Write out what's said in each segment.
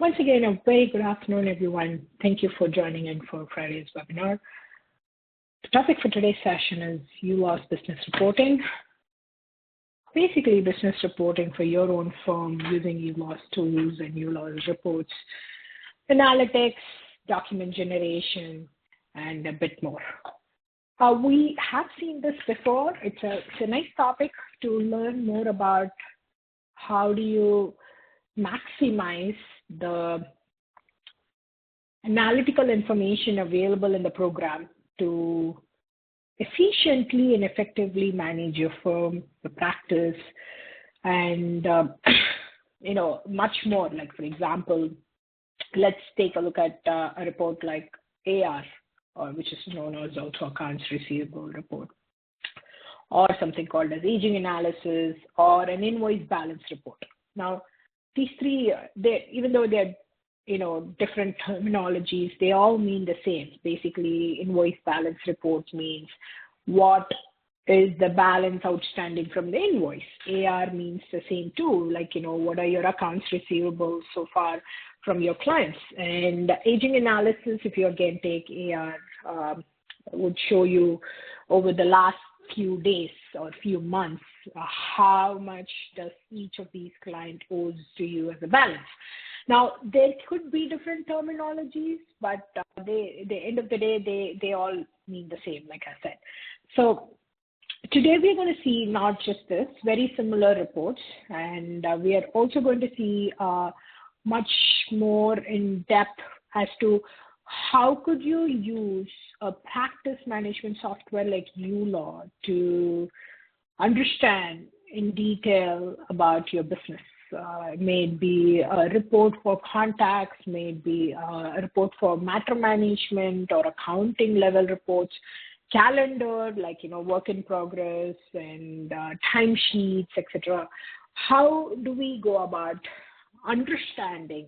Once again, a very good afternoon, everyone. Thank you for joining in for Friday's webinar. The topic for today's session is uLaw's business reporting. Basically, business reporting for your own firm using uLaw's tools and uLaw's reports, analytics, document generation, and a bit more. We have seen this before. It's a nice topic to learn more about how do you maximize the analytical information available in the program to efficiently and effectively manage your firm, the practice, and much more. Like, for example, let's take a look at a report like AR, or which is known as also accounts receivable report, or something called as aging analysis, or an invoice balance report. Now, these three, even though they're different terminologies, they all mean the same. Basically, invoice balance report means what is the balance outstanding from the invoice. AR means the same too, like, what are your accounts receivable so far from your clients. And aging analysis, if you again take AR, would show you over the last few days or few months, how much does each of these clients owes to you as a balance. Now, there could be different terminologies, but the end of the day, they all mean the same, like I said. So today we're going to see not just this, very similar reports, and we are also going to see much more in depth as to how could you use a practice management software like uLaw to understand in detail about your business. May it be a report for contacts, may it be a report for matter management or accounting level reports, calendar, like, work in progress, and timesheets, etc. How do we go about understanding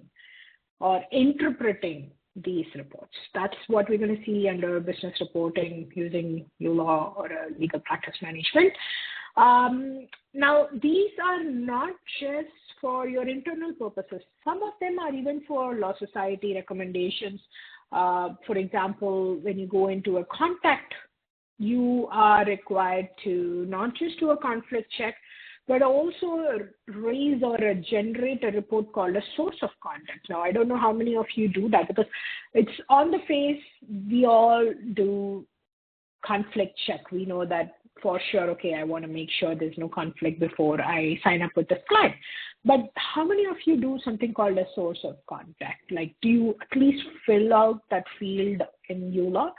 or interpreting these reports? That's what we're going to see under business reporting using uLaw or legal practice management. Now, these are not just for your internal purposes. Some of them are even for law society recommendations. For example, when you go into a contact, you are required to not just do a conflict check, but also raise or generate a report called a source of contact. Now, I don't know how many of you do that, because it's on the face, we all do conflict check. We know that for sure, okay, I want to make sure there's no conflict before I sign up with this client. But how many of you do something called a source of contact? Like, do you at least fill out that field in uLaw?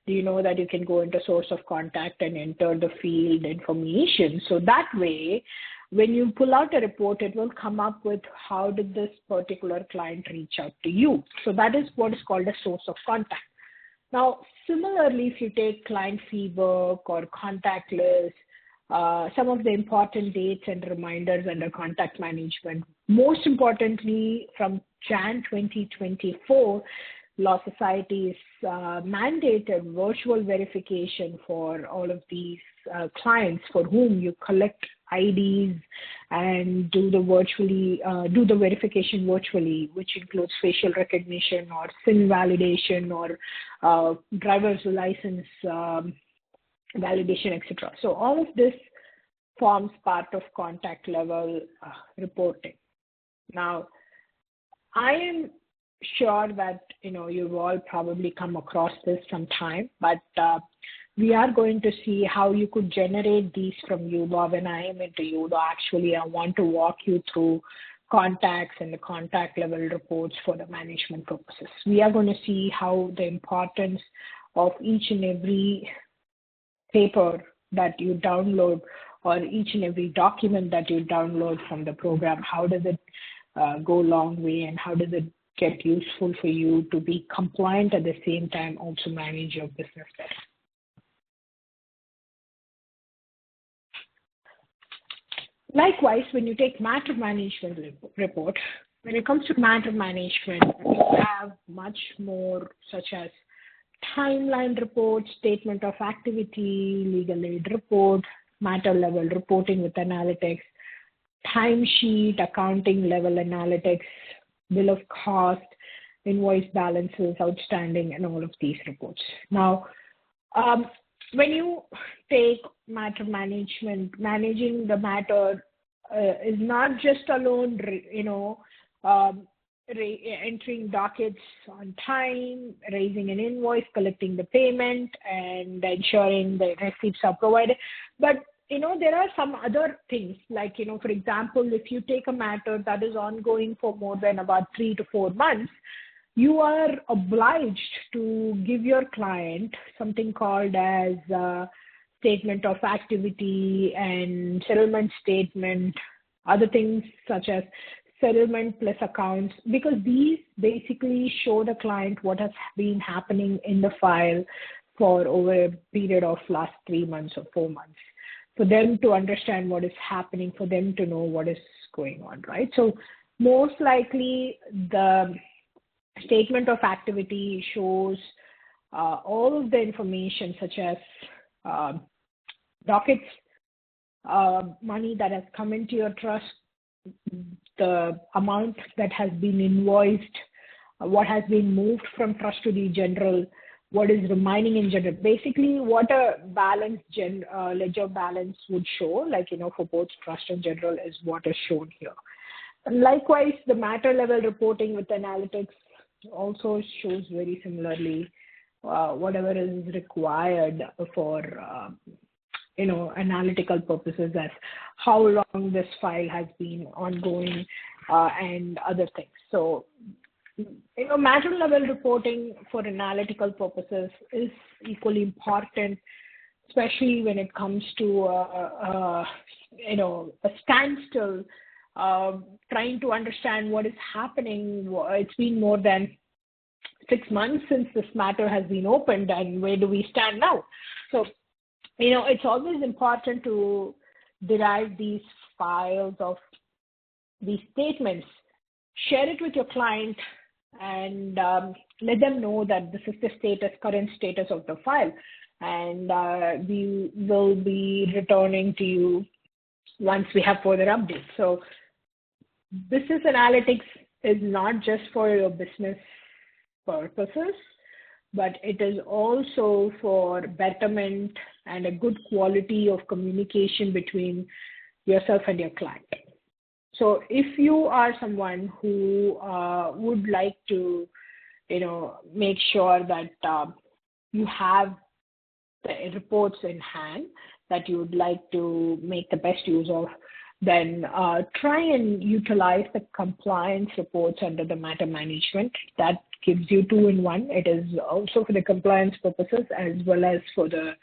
Do you know that you can go into source of contact and enter the field information? So that way, when you pull out a report, it will come up with how did this particular client reach out to you. So that is what is called a source of contact. Now, similarly, if you take client feedback or contact list, some of the important dates and reminders under contact management, most importantly, from Jan 2024, Law Society's mandated virtual verification for all of these clients for whom you collect IDs and do the verification virtually, which includes facial recognition or SIN validation or driver's license validation, etc. So all of this forms part of contact level reporting. Now, I am sure that you've all probably come across this sometime, but we are going to see how you could generate these from uLaw. When I am into uLaw, actually, I want to walk you through contacts and the contact level reports for the management purposes. We are going to see how the importance of each and every paper that you download or each and every document that you download from the program, how does it go a long way, and how does it get useful for you to be compliant at the same time also manage your business better. Likewise, when you take matter management report, when it comes to matter management, we have much more such as timeline report, statement of activity, legal aid report, matter level reporting with analytics, timesheet, accounting level analytics, bill of cost, invoice balances, outstanding, and all of these reports. Now, when you take matter management, managing the matter is not just alone, entering dockets on time, raising an invoice, collecting the payment, and ensuring the receipts are provided. But, there are some other things like, for example, if you take a matter that is ongoing for more than about 3 to 4 months, you are obliged to give your client something called as statement of activity and settlement statement, other things such as settlement plus accounts, because these basically show the client what has been happening in the file for over a period of last 3 months or 4 months, for them to understand what is happening, for them to know what is going on, right? So most likely the statement of activity shows all of the information such as dockets, money that has come into your trust, the amount that has been invoiced, what has been moved from trust to the general, what is remaining in general. Basically, what a balance ledger balance would show, like, for both trust and general, is what is shown here. And likewise, the matter level reporting with analytics also shows very similarly whatever is required for analytical purposes, as how long this file has been ongoing and other things. So matter level reporting for analytical purposes is equally important, especially when it comes to a standstill, trying to understand what is happening. It's been more than 6 months since this matter has been opened, and where do we stand now? So, it's always important to derive these files of these statements, share it with your client, and let them know that this is the current status of the file, and we will be returning to you once we have further updates. So business analytics is not just for your business purposes, but it is also for betterment and a good quality of communication between yourself and your client. So if you are someone who would like to, make sure that you have the reports in hand that you would like to make the best use of, then try and utilize the compliance reports under the matter management. That gives you 2-in-1. It is also for the compliance purposes as well as for the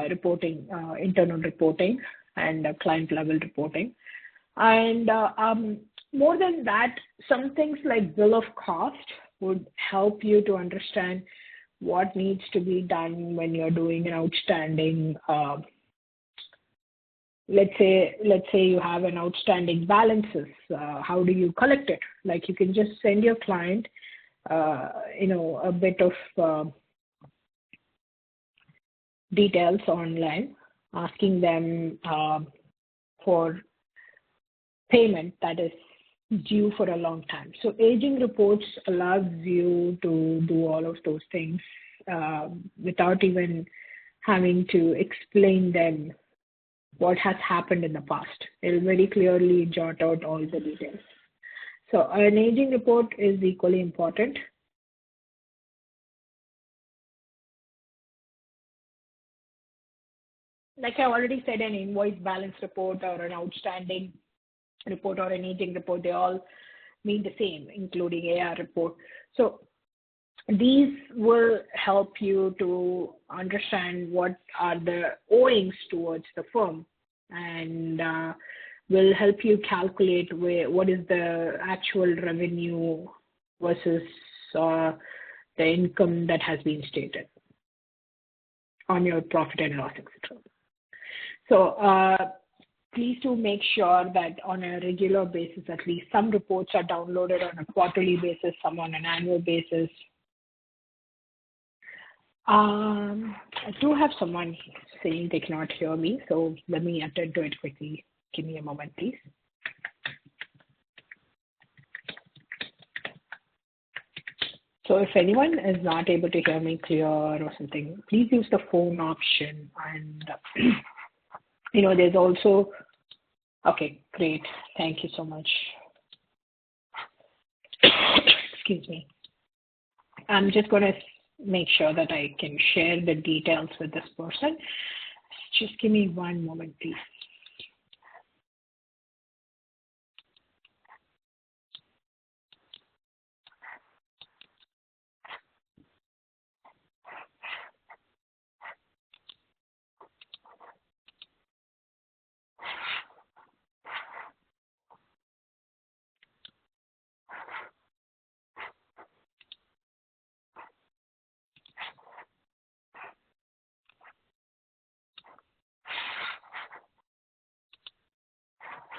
reporting, internal reporting and client level reporting. And more than that, some things like bill of cost would help you to understand what needs to be done when you're doing an outstanding, let's say you have an outstanding balances. How do you collect it? Like, you can just send your client, a bit of details online, asking them for payment that is due for a long time. So aging reports allows you to do all of those things without even having to explain them what has happened in the past. It will very clearly jot out all the details. So an aging report is equally important. Like I already said, an invoice balance report or an outstanding report or an aging report, they all mean the same, including AR report. So these will help you to understand what are the owings towards the firm, and will help you calculate what is the actual revenue versus the income that has been stated on your profit and loss, etc. So please do make sure that on a regular basis, at least some reports are downloaded on a quarterly basis, some on an annual basis. I do have someone saying they cannot hear me, so let me attend to it quickly. Give me a moment, please. So if anyone is not able to hear me clear or something, please use the phone option. And, there's also, okay, great. Thank you so much. Excuse me. I'm just going to make sure that I can share the details with this person. Just give me one moment, please.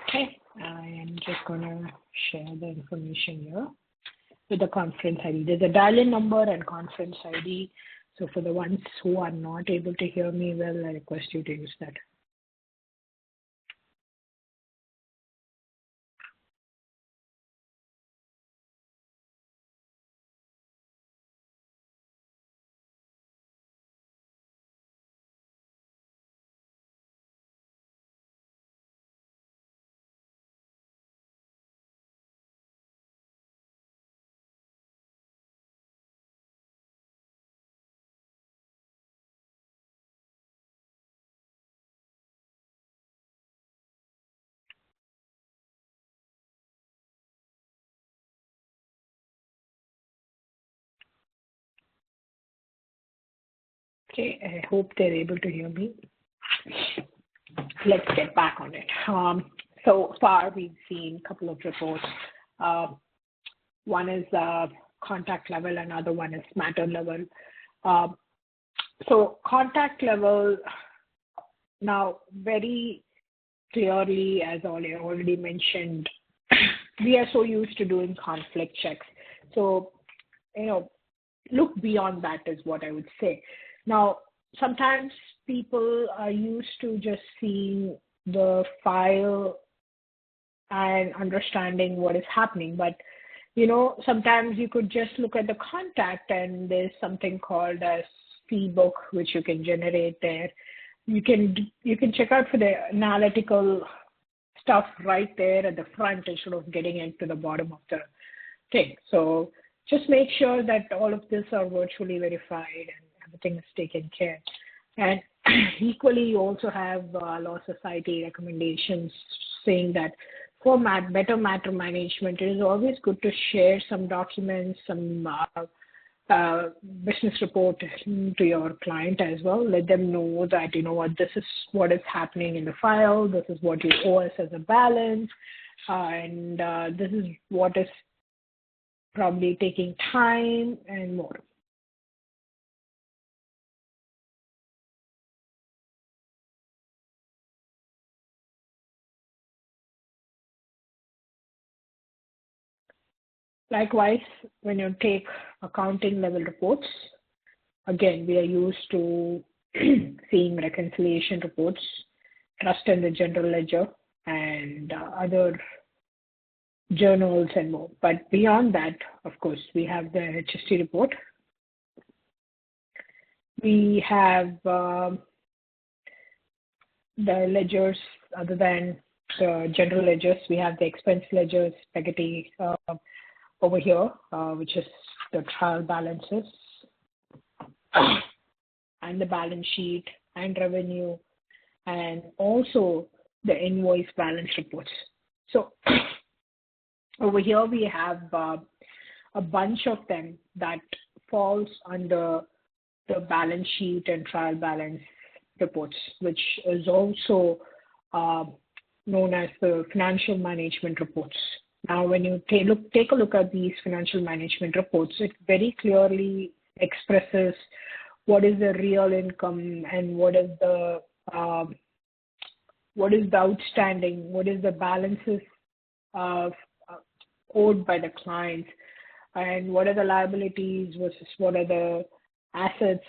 Okay, I am just going to share the information here with the conference ID. There's a dial-in number and conference ID. So for the ones who are not able to hear me well, I request you to use that. Okay, I hope they're able to hear me. Let's get back on it. So far, we've seen a couple of reports. One is contact level, another one is matter level. So contact level, now very clearly, as I already mentioned, we are so used to doing conflict checks. So, look beyond that is what I would say. Now, sometimes people are used to just seeing the file and understanding what is happening. But, sometimes you could just look at the contact and there's something called as fee book, which you can generate there. You can check out for the analytical stuff right there at the front instead of getting into the bottom of the thing. So just make sure that all of this are virtually verified and everything is taken care. And equally, you also have Law Society recommendations saying that for better matter management, it is always good to share some documents, some business report to your client as well. Let them know that, this is what is happening in the file, this is what you owe us as a balance, and this is what is probably taking time and more. Likewise, when you take accounting level reports, again, we are used to seeing reconciliation reports, trust in the general ledger, and other journals and more. But beyond that, of course, we have the HST report. We have the ledgers other than the general ledgers. We have the expense ledgers, spaghetti over here, which is the trial balances and the balance sheet and revenue, and also the invoice balance reports. So over here we have a bunch of them that falls under the balance sheet and trial balance reports, which is also known as the financial management reports. Now, when you take a look at these financial management reports, it very clearly expresses what is the real income and what is the outstanding, what is the balances owed by the clients, and what are the liabilities versus what are the assets.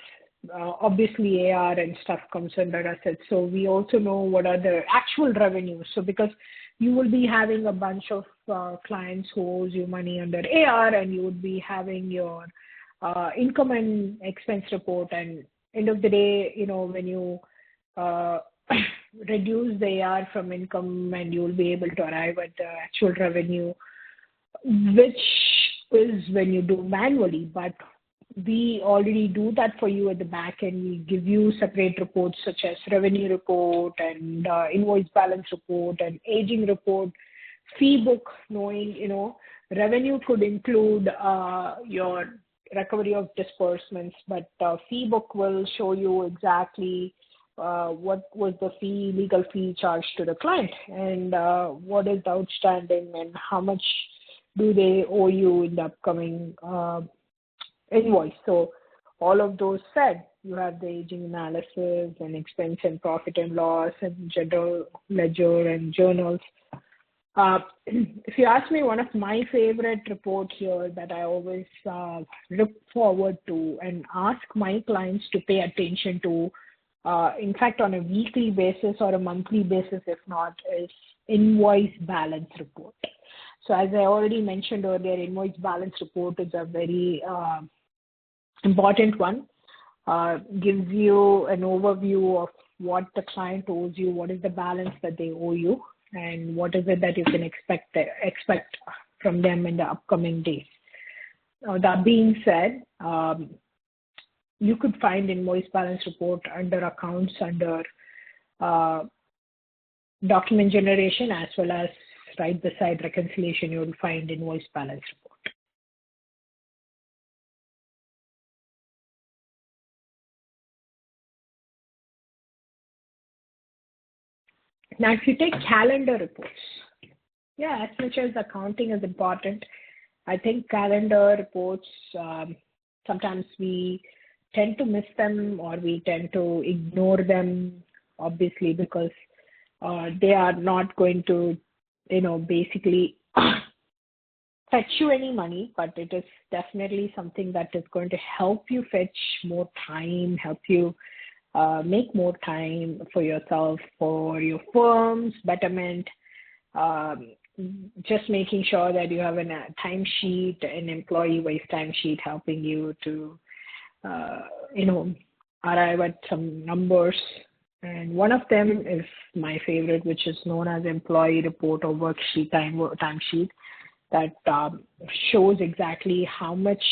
Obviously, AR and stuff comes under assets. So we also know what are the actual revenues. So because you will be having a bunch of clients who owes you money under AR, and you would be having your income and expense report. And end of the day, when you uh, reduce the AR from income, and you will be able to arrive at the actual revenue, which is when you do manually. But we already do that for you at the back end. We give you separate reports such as revenue report and invoice balance report and aging report, fee book, knowing, revenue could include your recovery of disbursements, but fee book will show you exactly what was the legal fee charged to the client, and what is outstanding, and how much do they owe you in the upcoming invoice. So all of those said, you have the aging analysis and expense and profit and loss and general ledger and journals. If you ask me, one of my favorite reports here that I always look forward to and ask my clients to pay attention to, in fact, on a weekly basis or a monthly basis, if not, is invoice balance report. So as I already mentioned earlier, invoice balance report is a very important one. Gives you an overview of what the client owes you, what is the balance that they owe you, and what is it that you can expect from them in the upcoming days. Now, that being said, you could find invoice balance report under accounts, under document generation, as well as right beside reconciliation, you will find invoice balance report. Now, if you take calendar reports, as much as accounting is important, I think calendar reports, sometimes we tend to miss them, or we tend to ignore them, obviously, because they are not going to, basically fetch you any money, but it is definitely something that is going to help you fetch more time, help you make more time for yourself, for your firm's betterment. Just making sure that you have a timesheet, an employee-wise timesheet, helping you to, arrive at some numbers. And one of them is my favorite, which is known as employee report or worksheet, timesheet, that shows exactly how much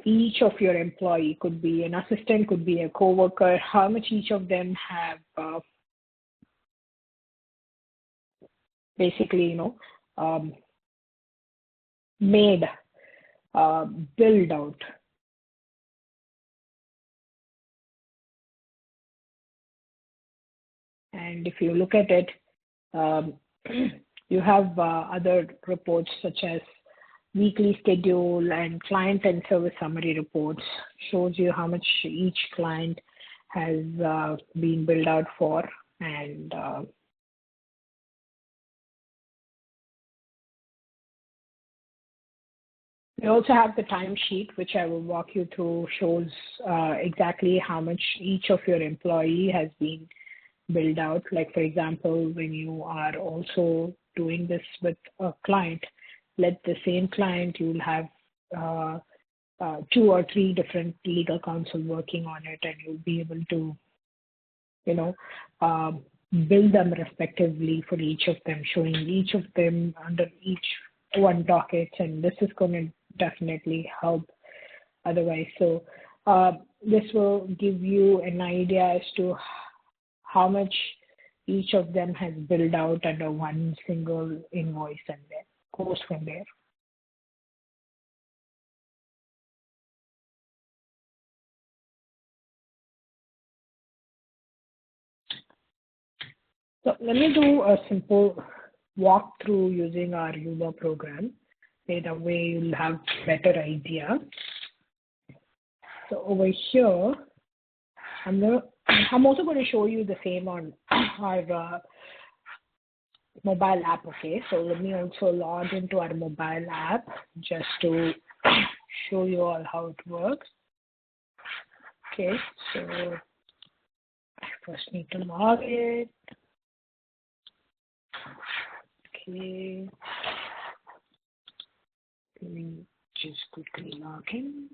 each of your employee, could be an assistant, could be a coworker, how much each of them have basically, made, build out. And if you look at it, you have other reports such as weekly schedule and client and service summary reports, shows you how much each client has been billed out for. And we also have the timesheet, which I will walk you through, shows exactly how much each of your employee has been billed out. Like, for example, when you are also doing this with a client, let the same client, you'll have 2 or 3 different legal counsel working on it, and you'll be able to, bill them respectively for each of them, showing each of them under each one docket, and this is going to definitely help otherwise. So this will give you an idea as to how much each of them has billed out under one single invoice, and then goes from there. So let me do a simple walkthrough using our uLaw program. That way you'll have better idea. So over here, I'm also going to show you the same on our mobile app. Okay, so let me also log into our mobile app just to show you all how it works. Okay, so I first need to log in. Okay. Let me just quickly log in.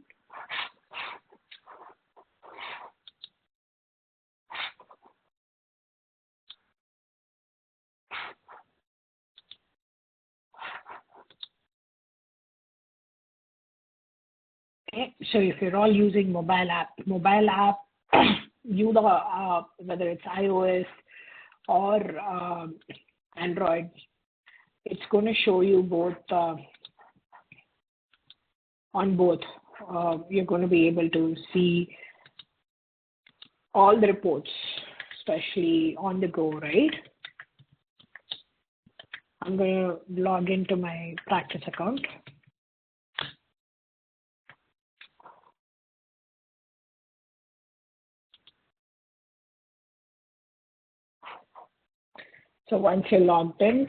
Okay. So if you're all using mobile app, uLaw, whether it's iOS or Android, it's going to show you both on both. You're going to be able to see all the reports, especially on the go, right? I'm going to log into my practice account. So once you're logged in,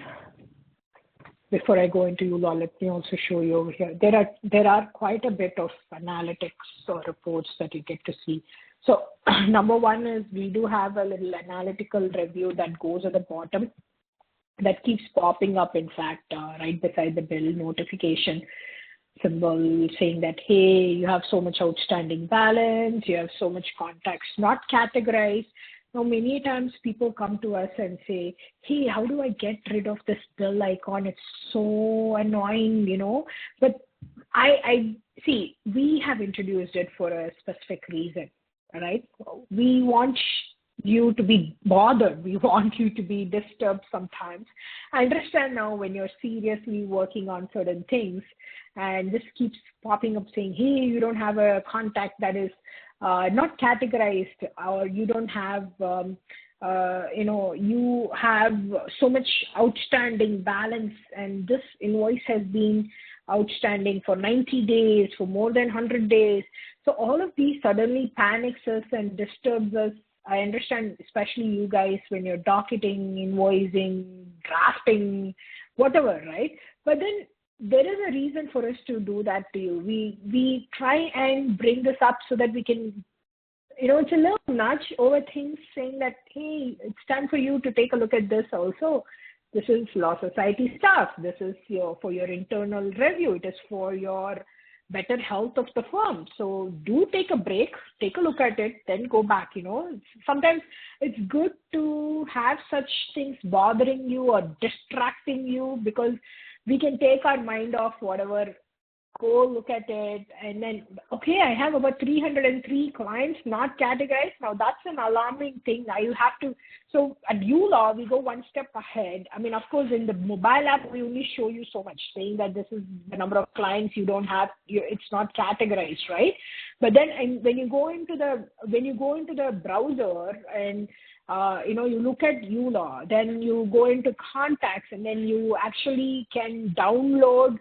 before I go into uLaw, let me also show you over here. There are quite a bit of analytics or reports that you get to see. So number one is we do have a little analytical review that goes at the bottom that keeps popping up, in fact, right beside the bill notification symbol saying that, hey, you have so much outstanding balance, you have so much contacts not categorized. Now, many times people come to us and say, hey, how do I get rid of this bill icon? It's so annoying, But I see, we have introduced it for a specific reason, right? We want you to be bothered. We want you to be disturbed sometimes. I understand now when you're seriously working on certain things and this keeps popping up saying, hey, you don't have a contact that is not categorized, or you don't have, you have so much outstanding balance and this invoice has been outstanding for 90 days, for more than 100 days. So all of these suddenly panics us and disturbs us. I understand, especially you guys, when you're docketing, invoicing, drafting, whatever, right? But then there is a reason for us to do that to you. We try and bring this up so that we can, it's a little nudge over things saying that, hey, it's time for you to take a look at this also. This is Law Society stuff. This is for your internal review. It is for your better health of the firm. So do take a break, take a look at it, then go back. Sometimes it's good to have such things bothering you or distracting you, because we can take our mind off whatever, go look at it, and then, okay, I have about 303 clients not categorized. Now that's an alarming thing. Now you have to, so at uLaw, we go one step ahead. I mean, of course, in the mobile app, we only show you so much, saying that this is the number of clients you don't have, it's not categorized, right? But then when you go into the browser and you look at uLaw, then you go into contacts, and then you actually can download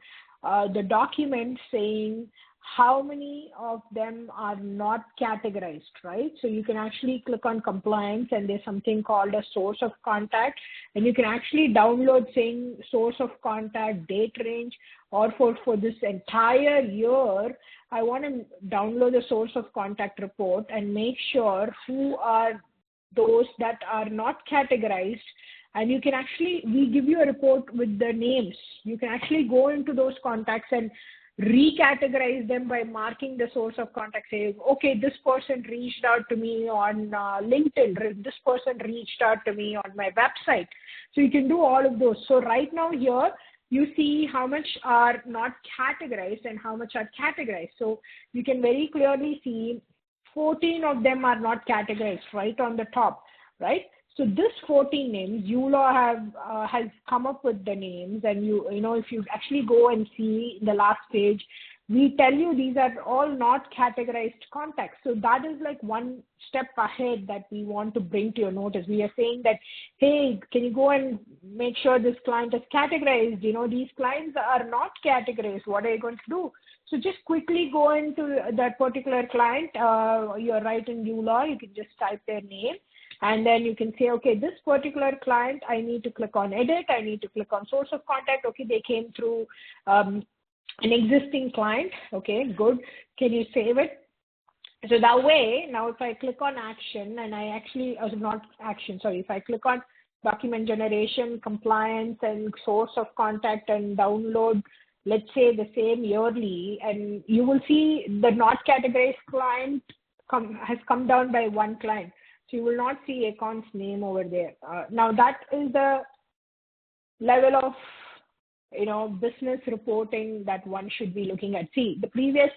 the document saying how many of them are not categorized, right? So you can actually click on compliance, and there's something called a source of contact, and you can actually download saying source of contact, date range, or for this entire year, I want to download the source of contact report and make sure who are those that are not categorized. And you can actually, we give you a report with the names. You can actually go into those contacts and recategorize them by marking the source of contact, saying, okay, this person reached out to me on LinkedIn, this person reached out to me on my website. So you can do all of those. So right now here, you see how much are not categorized and how much are categorized. So you can very clearly see 14 of them are not categorized right on the top, right? So this 14 names, uLaw has come up with the names, and if you actually go and see the last page, we tell you these are all not categorized contacts. So that is like one step ahead that we want to bring to your notice. We are saying that, hey, can you go and make sure this client is categorized? These clients are not categorized. What are you going to do? So just quickly go into that particular client. You're right in uLaw. You can just type their name. And then you can say, okay, this particular client, I need to click on edit. I need to click on source of contact. Okay, they came through an existing client. Okay, good. Can you save it? So that way, now if I click on action, and I actually, not action, sorry, if I click on document generation, compliance, and source of contact and download, let's say the same yearly, and you will see the not categorized client has come down by one client. So you will not see Acon's name over there. Now that is the level of business reporting that one should be looking at. See, the previous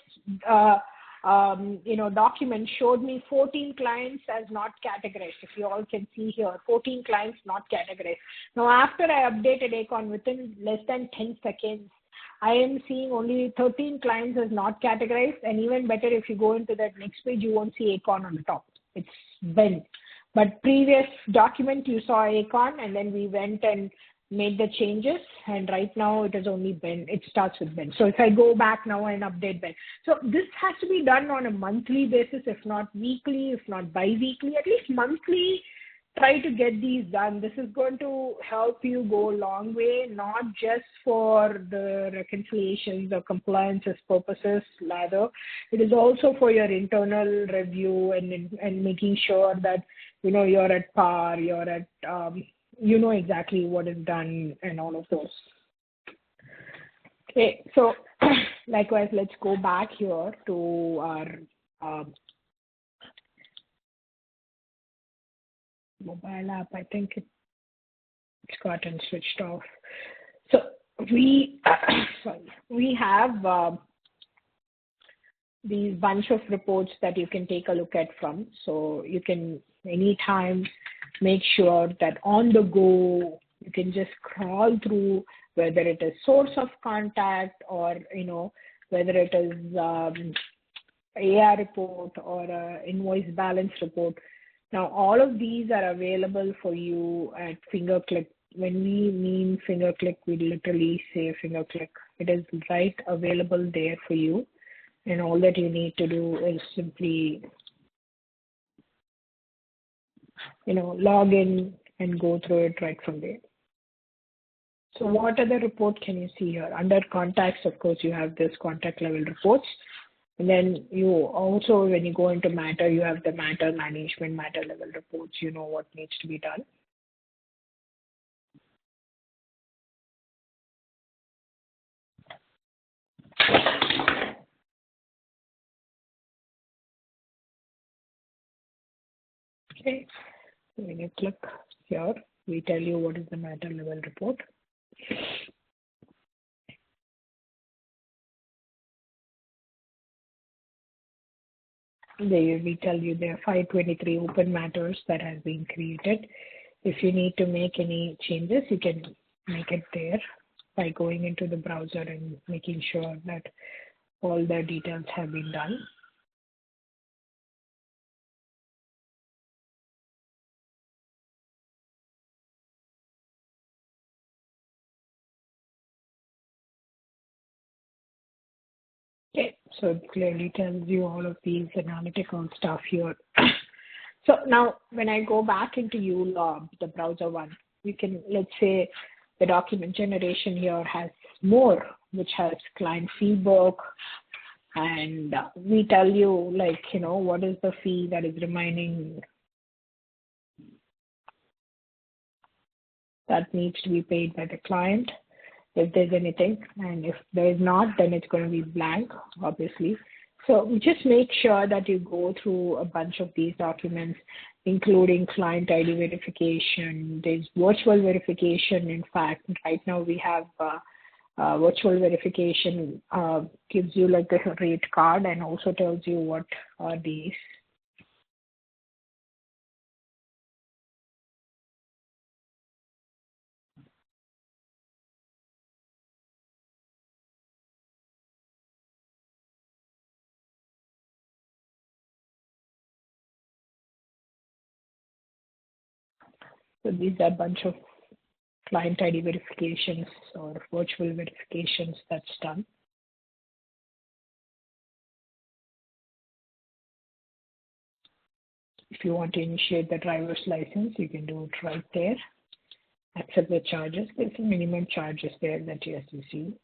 document showed me 14 clients as not categorized. If you all can see here, 14 clients not categorized. Now, after I updated Acon, within less than 10 seconds, I am seeing only 13 clients as not categorized. And even better, if you go into that next page, you won't see Acon on the top. It's Ben. But previous document, you saw Acon, and then we went and made the changes, and right now it is only Ben. It starts with Ben. So if I go back now and update Ben. So this has to be done on a monthly basis, if not weekly, if not bi-weekly, at least monthly. Try to get these done. This is going to help you go a long way, not just for the reconciliations or compliances purposes, rather. It is also for your internal review and making sure that, you're at par, you're at, you know exactly what is done and all of those. Okay, so likewise, let's go back here to our mobile app. I think it's gotten switched off. So we have these bunch of reports that you can take a look at from. So you can anytime make sure that on the go, you can just crawl through, whether it is source of contact or, whether it is AR report or invoice balance report. Now, all of these are available for you at finger click. When we mean finger click, we literally say finger click. It is right available there for you. And all that you need to do is simply log in and go through it right from there. So what other report can you see here? Under contacts, of course, you have this contact level reports. And then you also, when you go into matter, you have the matter management, matter level reports. You know what needs to be done. Okay. When you click here, we tell you what is the matter level report. We tell you there are 523 open matters that have been created. If you need to make any changes, you can make it there by going into the browser and making sure that all the details have been done. Okay, so it clearly tells you all of these analytical stuff here. So now when I go back into uLaw, the browser one, we can, let's say the document generation here has more, which has client feedback, and we tell you what is the fee that is remaining that needs to be paid by the client, if there's anything, and if there is not, then it's going to be blank, obviously. So just make sure that you go through a bunch of these documents, including client ID verification. There's virtual verification. In fact, right now we have virtual verification gives you like a rate card and also tells you what are these. So these are a bunch of client ID verifications or virtual verifications that's done. If you want to initiate the driver's license, you can do it right there. Accept the charges. There's some minimum charges there that you have to see.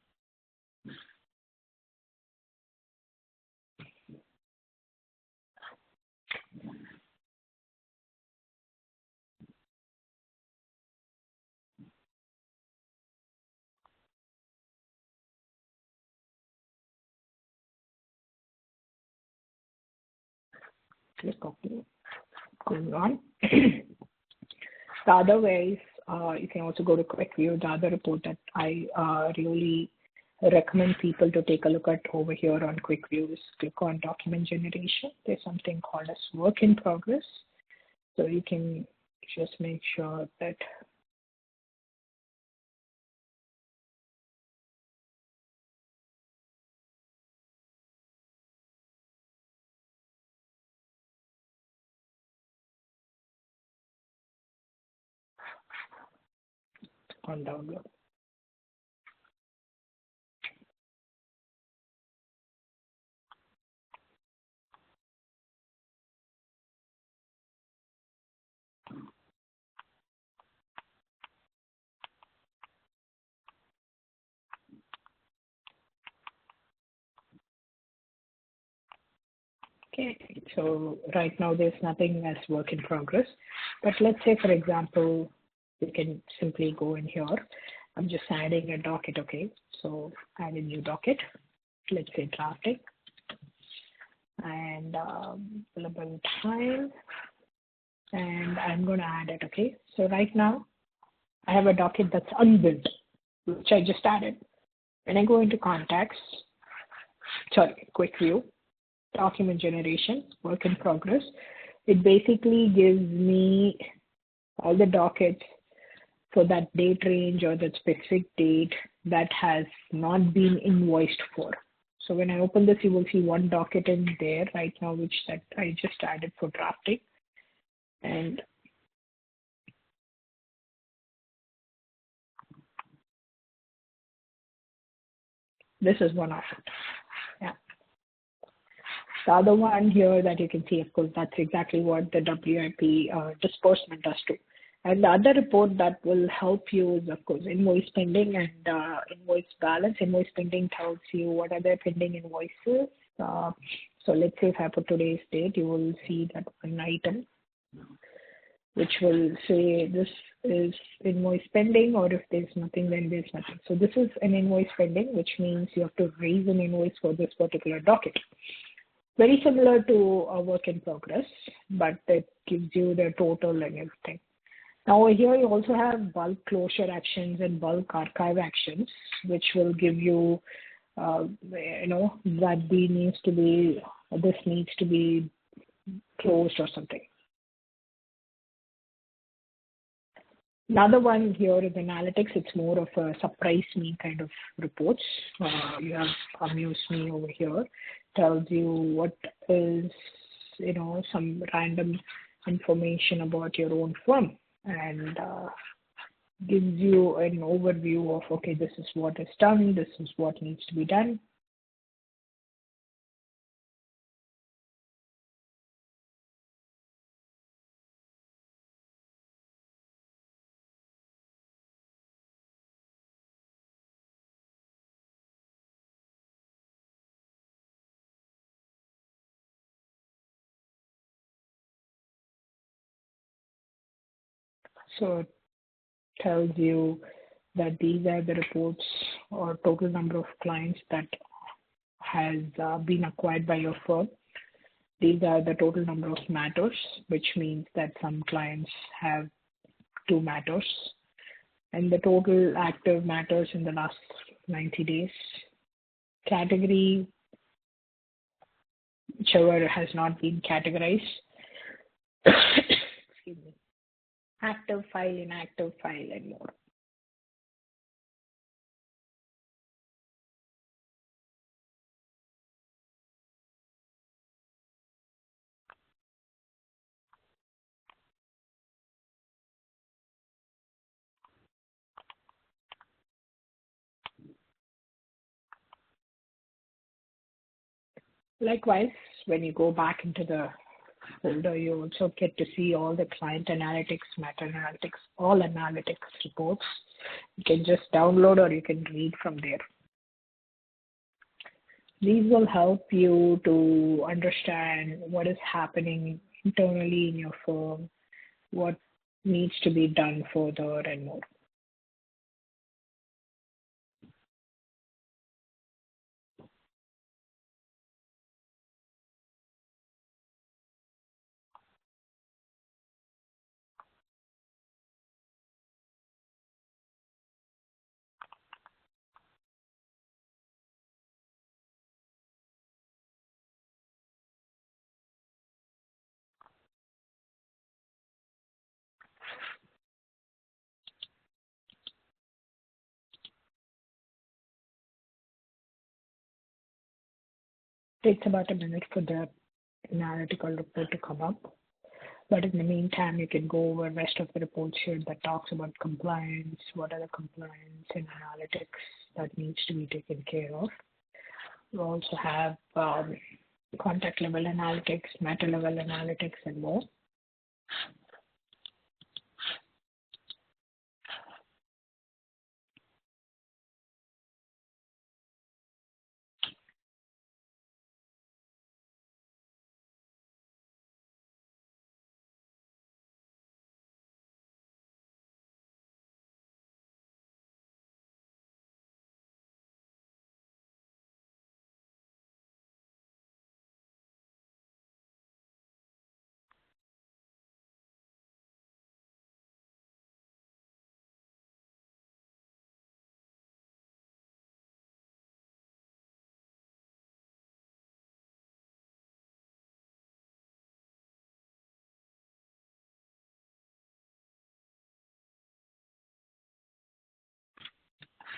Click OK. Going on. The other ways, you can also go to quick view. The other report that I really recommend people to take a look at over here on quick view is click on document generation. There's something called as work in progress. So you can just make sure that on download. Okay, so right now there's nothing as work in progress, but let's say, for example, you can simply go in here. I'm just adding a docket, okay? So add a new docket, let's say drafting, and billable time, and I'm going to add it, okay? So right now I have a docket that's unbuilt, which I just added. When I go into contacts, quick view, document generation, work in progress, it basically gives me all the dockets for that date range or that specific date that has not been invoiced for. So when I open this, you will see one docket in there right now, which that I just added for drafting. And this is one of it. Yeah. The other one here that you can see, of course, that's exactly what the WIP disbursement does too. And the other report that will help you is, of course, invoice pending and invoice balance. Invoice pending tells you what are the pending invoices. So let's say if I put today's date, you will see that one item, which will say this is invoice pending, or if there's nothing, then there's nothing. So this is an invoice pending, which means you have to raise an invoice for this particular docket. Very similar to a work in progress, but it gives you the total and everything. Now over here, you also have bulk closure actions and bulk archive actions, which will give you, that this needs to be closed or something. Another one here is analytics. It's more of a surprise me kind of reports. You have amuse me over here. Tells you what is, some random information about your own firm, and gives you an overview of, okay, this is what is done, this is what needs to be done. So it tells you that these are the reports or total number of clients that has been acquired by your firm. These are the total number of matters, which means that some clients have 2 matters, and the total active matters in the last 90 days. Category, whichever has not been categorized. Excuse me. Active file, inactive file, and more. Likewise, when you go back into the folder, you also get to see all the client analytics, meta-analytics, all analytics reports. You can just download or you can read from there. These will help you to understand what is happening internally in your firm, what needs to be done further, and more. Takes about a minute for the analytical report to come up. But in the meantime, you can go over the rest of the reports here that talks about compliance, what are the compliance and analytics that needs to be taken care of. We also have contact level analytics, matter level analytics, and more.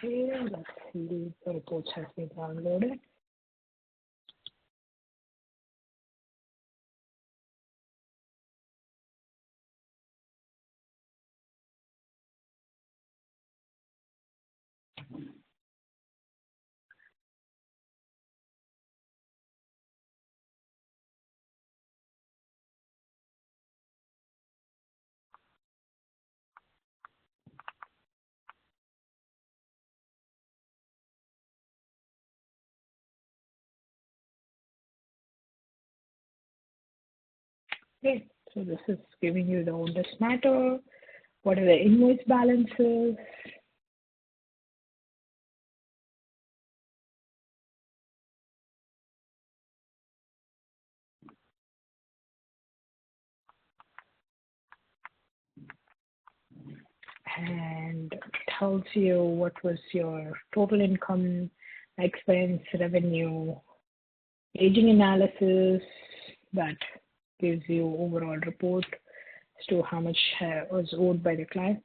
Okay, let's see, the reports have been downloaded. Okay, so this is giving you the oldest matter. What are the invoice balances? And tells you what was your total income, expense, revenue, aging analysis that gives you overall report as to how much was owed by the client.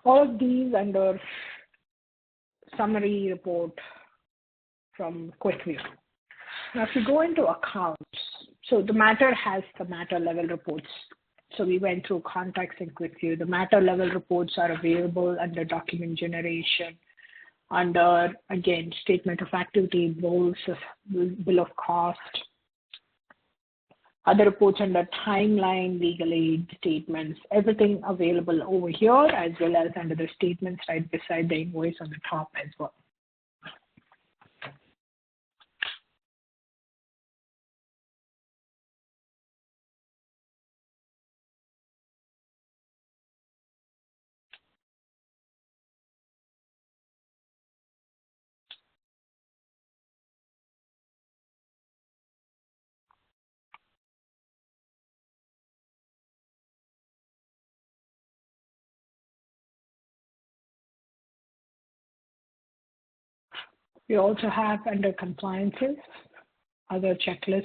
All of these under summary report from QuickView. Now, if you go into accounts, so the matter has the matter level reports. So we went through contacts in QuickView. The matter level reports are available under document generation, under, again, statement of activity, bills, bill of cost, other reports under timeline, legal aid statements, everything available over here, as well as under the statements right beside the invoice on the top as well. We also have under compliances, other checklists.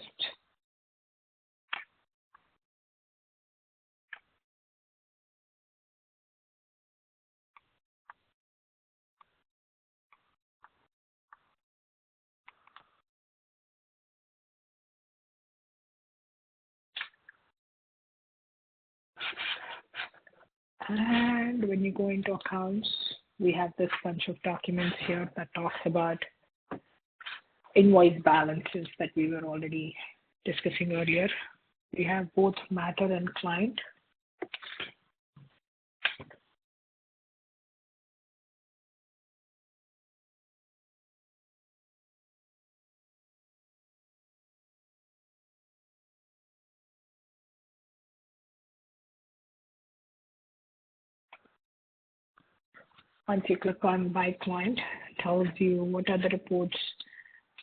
And when you go into accounts, we have this bunch of documents here that talks about invoice balances that we were already discussing earlier. We have both matter and client. Once you click on by client, it tells you what are the reports,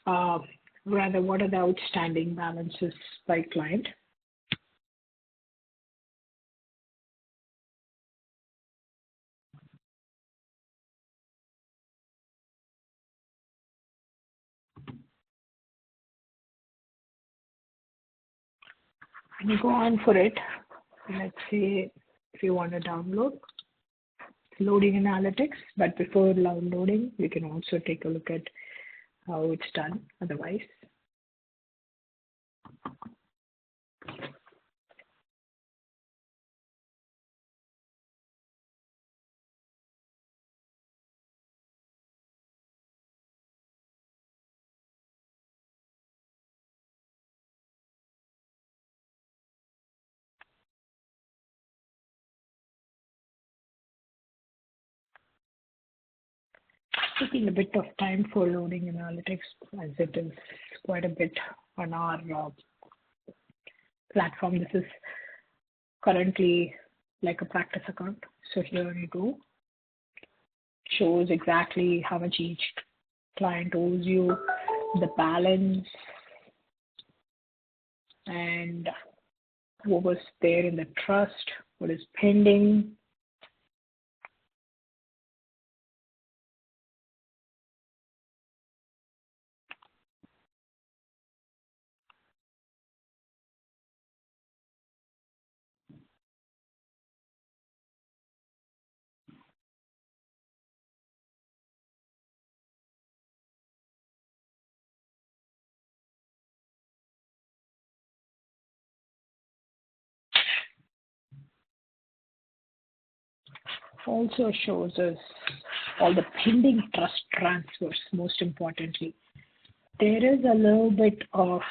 rather what are the outstanding balances by client. When you go on for it, let's say if you want to download, loading analytics. But before loading, we can also take a look at how it's done otherwise. Taking a bit of time for loading analytics as it is quite a bit on our platform. This is currently like a practice account. So here you go. Shows exactly how much each client owes you, the balance, and what was there in the trust, what is pending. Also shows us all the pending trust transfers, most importantly. There is a little bit of,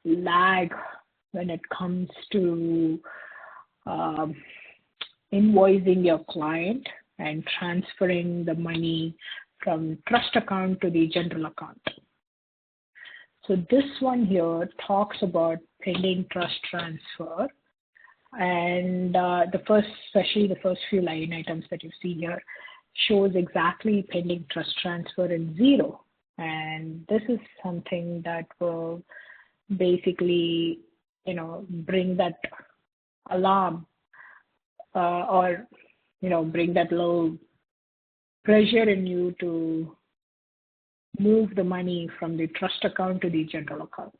lag when it comes to invoicing your client and transferring the money from trust account to the general account. So this one here talks about pending trust transfer. And especially the first few line items that you see here shows exactly pending trust transfer in 0. And this is something that will basically, bring that alarm or, bring that little pressure in you to move the money from the trust account to the general account.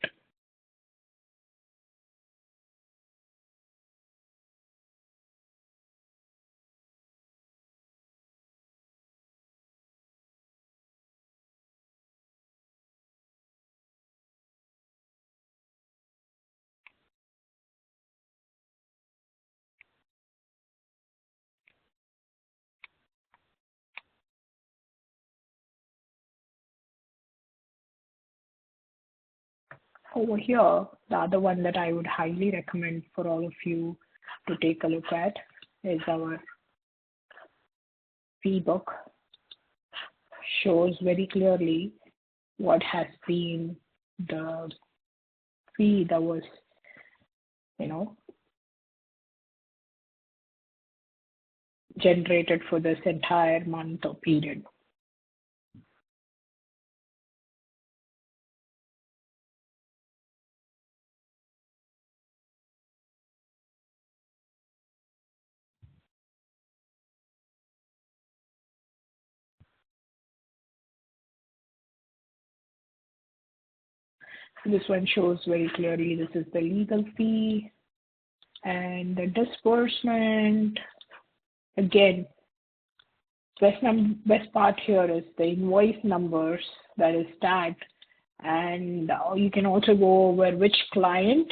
Over here, the other one that I would highly recommend for all of you to take a look at is our fee book. Shows very clearly what has been the fee that was, generated for this entire month or period. This one shows very clearly this is the legal fee and the disbursement. Again, best part here is the invoice numbers that is tagged, and you can also go over which client,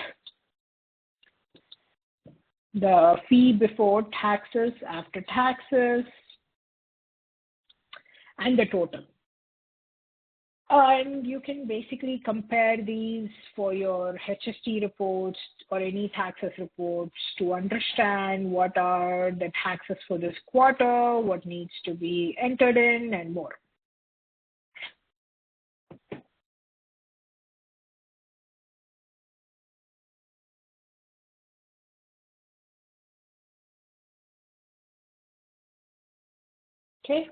the fee before taxes, after taxes, and the total. And you can basically compare these for your HST reports or any taxes reports to understand what are the taxes for this quarter, what needs to be entered in, and more. Okay,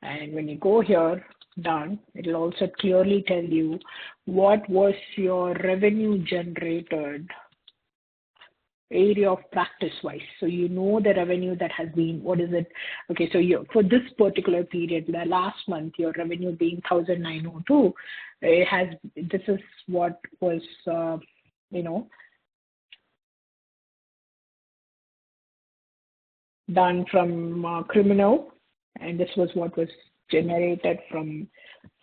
and when you go here down, it will also clearly tell you what was your revenue generated area of practice wise. So you know the revenue that has been, what is it? Okay, so for this particular period, the last month, your revenue being 1,902, this is what was, done from criminal, and this was what was generated from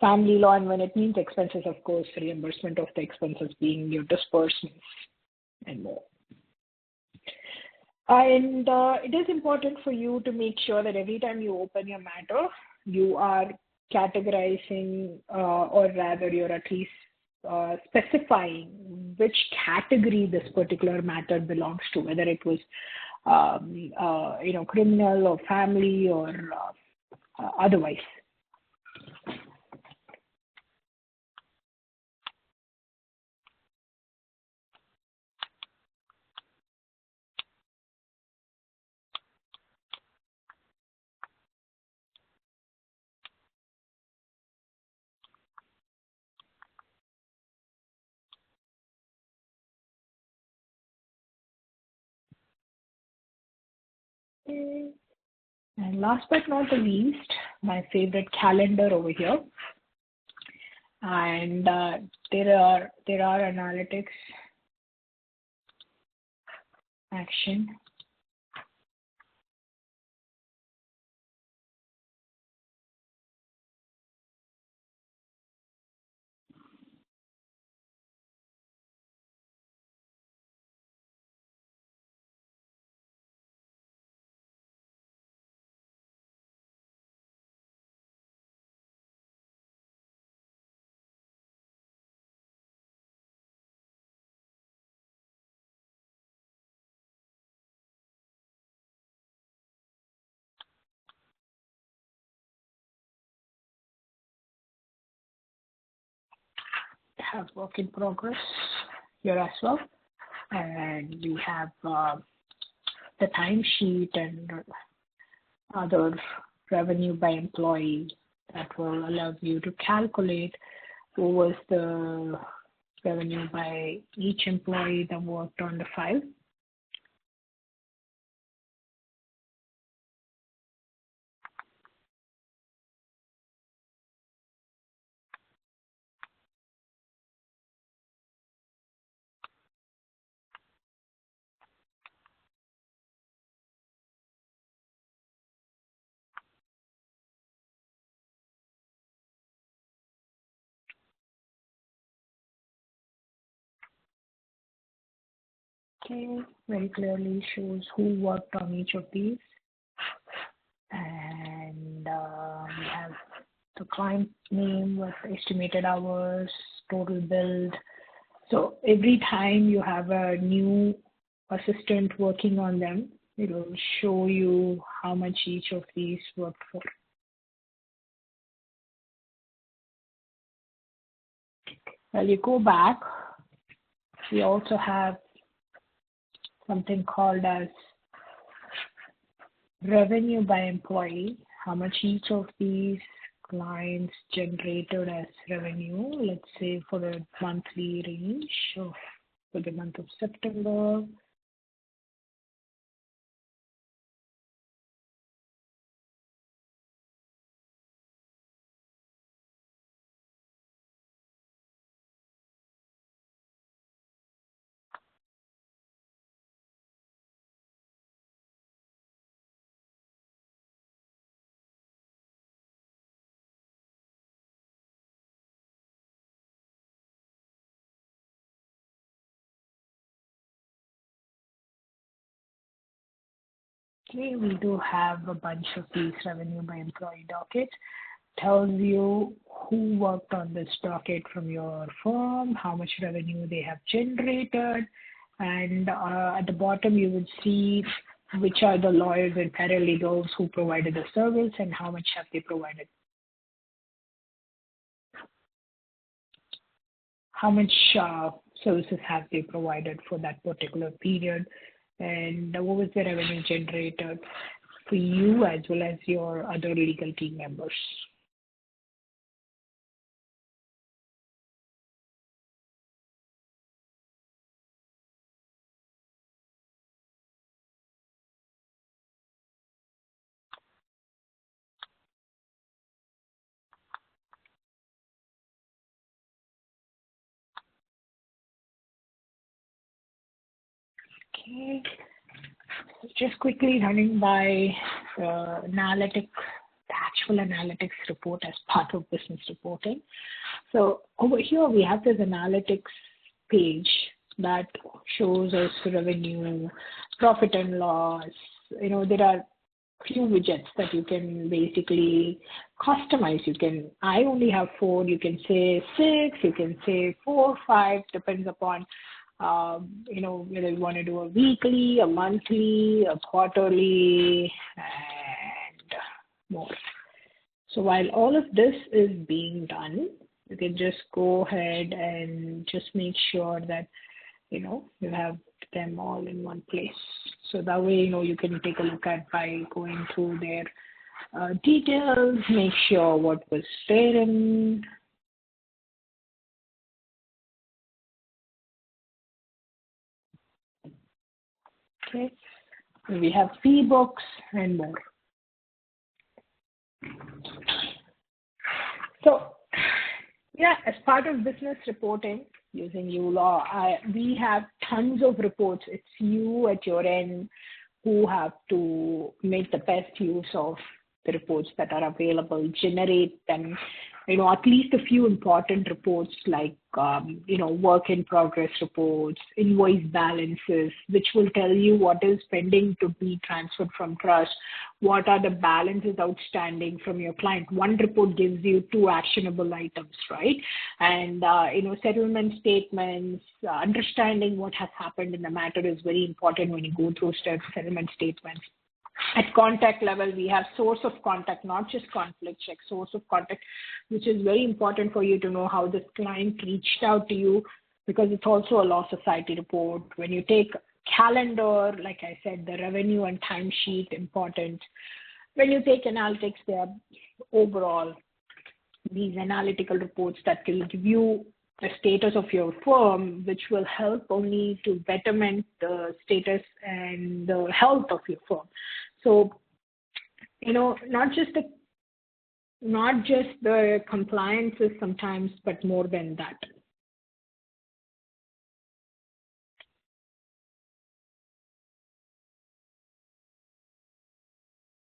family law. And when it means expenses, of course, reimbursement of the expenses being your disbursements and more. And it is important for you to make sure that every time you open your matter, you are categorizing, or rather, you're at least specifying which category this particular matter belongs to, whether it was, criminal or family or otherwise. Okay. And last but not the least, my favorite calendar over here. And there are analytics, action. Have work in progress here as well. And we have the timesheet and other revenue by employee that will allow you to calculate what was the revenue by each employee that worked on the file. Okay, very clearly shows who worked on each of these. And we have the client name with estimated hours, total billed. So every time you have a new assistant working on them, it will show you how much each of these worked for. Well, you go back, we also have something called as revenue by employee, how much each of these clients generated as revenue, let's say for the monthly range of for the month of September. Okay, we do have a bunch of these revenue by employee dockets. Tells you who worked on this docket from your firm, how much revenue they have generated, and at the bottom you would see which are the lawyers and paralegals who provided the service and how much have they provided. How much services have they provided for that particular period, and what was the revenue generated for you as well as your other legal team members. Okay, Just quickly running by the actual analytics report as part of business reporting. So over here we have this analytics page that shows us revenue, profit and loss. There are few widgets that you can basically customize. I only have 4, you can say 6, you can say 4, 5, depends upon whether you want to do a weekly, a monthly, a quarterly, and more. So while all of this is being done, you can just go ahead and just make sure that you have them all in one place. So that way, you can take a look at by going through their details, make sure what was there in. Okay, we have fee books and more. So, yeah, as part of business reporting using uLaw, we have tons of reports. It's you at your end who have to make the best use of the reports that are available, generate them, at least a few important reports like, work in progress reports, invoice balances, which will tell you what is pending to be transferred from trust, what are the balances outstanding from your client. One report gives you 2 actionable items, right? And, settlement statements, understanding what has happened in the matter is very important when you go through settlement statements. At contact level, we have source of contact, not just conflict check, source of contact, which is very important for you to know how this client reached out to you, because it's also a law society report. When you take calendar, like I said, the revenue and timesheet, important. When you take analytics, they are overall these analytical reports that will give you the status of your firm, which will help only to betterment the status and the health of your firm. So, not just the compliances sometimes, but more than that.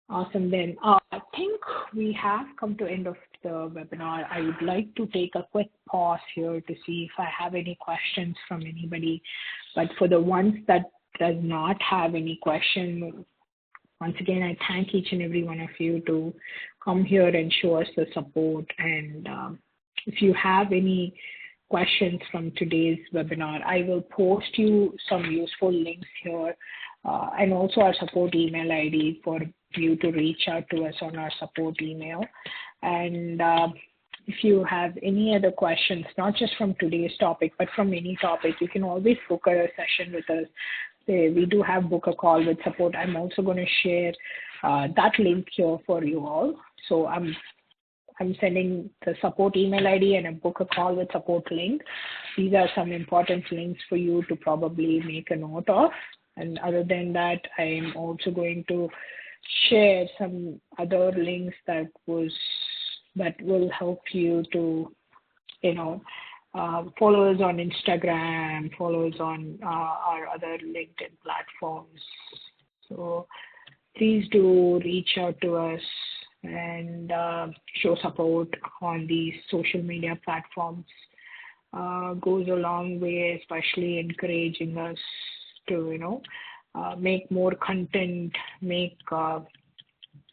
Awesome. Then I think we have come to end of the webinar. I would like to take a quick pause here to see if I have any questions from anybody. But for the ones that does not have any question, once again, I thank each and every one of you to come here and show us the support. And if you have any questions from today's webinar, I will post you some useful links here and also our support email ID for you to reach out to us on our support email. And if you have any other questions, not just from today's topic, but from any topic, you can always book a session with us. We do have book a call with support. I'm also going to share that link here for you all. So I'm sending the support email ID and a book a call with support link. These are some important links for you to probably make a note of. And other than that, I'm also going to share some other links that will help you to, follow us on Instagram, follow us on our other LinkedIn platforms. So please do reach out to us and show support on these social media platforms. Goes a long way, especially encouraging us to, make more content,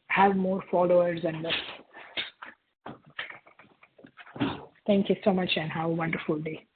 have more followers and this. Thank you so much and have a wonderful day.